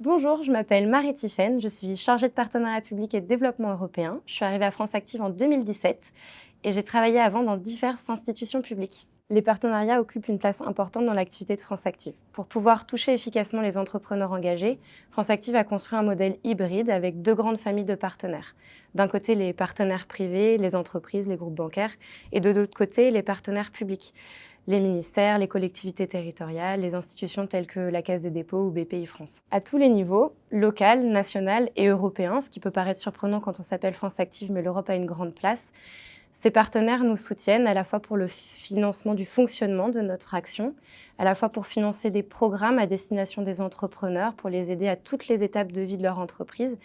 Bonjour, je m'appelle Marie Tiphaine, je suis chargée de partenariat public et de développement européen. Je suis arrivée à France Active en 2017 et j'ai travaillé avant dans diverses institutions publiques. Les partenariats occupent une place importante dans l'activité de France Active. Pour pouvoir toucher efficacement les entrepreneurs engagés, France Active a construit un modèle hybride avec deux grandes familles de partenaires. D'un côté, les partenaires privés, les entreprises, les groupes bancaires, et de l'autre côté, les partenaires publics, les ministères, les collectivités territoriales, les institutions telles que la Caisse des dépôts ou BPI France. À tous les niveaux, local, national et européen, ce qui peut paraître surprenant quand on s'appelle France Active, mais l'Europe a une grande place, ces partenaires nous soutiennent à la fois pour le financement du fonctionnement de notre action, à la fois pour financer des programmes à destination des entrepreneurs, pour les aider à toutes les étapes de vie de leur entreprise,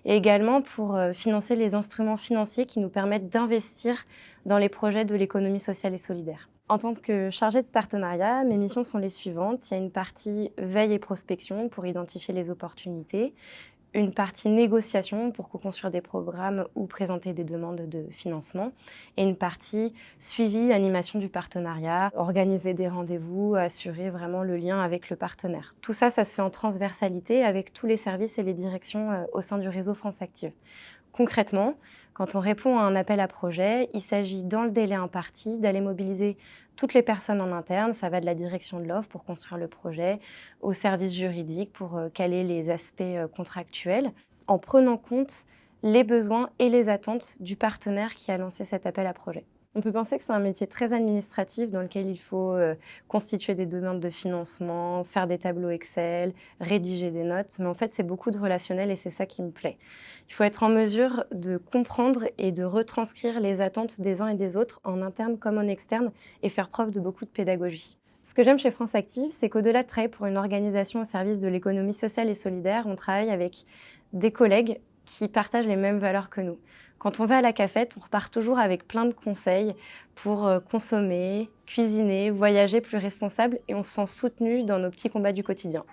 et également pour financer les instruments financiers qui nous permettent d'investir dans les projets de l'économie sociale et solidaire. En tant que chargée de partenariat, mes missions sont les suivantes. Il y a une partie veille et prospection pour identifier les opportunités, une partie négociation pour co-construire des programmes ou présenter des demandes de financement, et une partie suivi, animation du partenariat, organiser des rendez-vous, assurer vraiment le lien avec le partenaire. Tout ça, ça se fait en transversalité avec tous les services et les directions au sein du réseau France Active. Concrètement, quand on répond à un appel à projet, il s'agit dans le délai imparti d'aller mobiliser toutes les personnes en interne, ça va de la direction de l'offre pour construire le projet, au service juridique pour caler les aspects contractuels, en prenant compte les besoins et les attentes du partenaire qui a lancé cet appel à projet. On peut penser que c'est un métier très administratif dans lequel il faut constituer des demandes de financement, faire des tableaux Excel, rédiger des notes, mais en fait c'est beaucoup de relationnel et c'est ça qui me plaît. Il faut être en mesure de comprendre et de retranscrire les attentes des uns et des autres en interne comme en externe et faire preuve de beaucoup de pédagogie. Ce que j'aime chez France Active, c'est qu'au-delà de travailler pour une organisation au service de l'économie sociale et solidaire, on travaille avec des collègues qui partagent les mêmes valeurs que nous. Quand on va à la cafette, on repart toujours avec plein de conseils pour consommer, cuisiner, voyager plus responsable et on se sent soutenu dans nos petits combats du quotidien.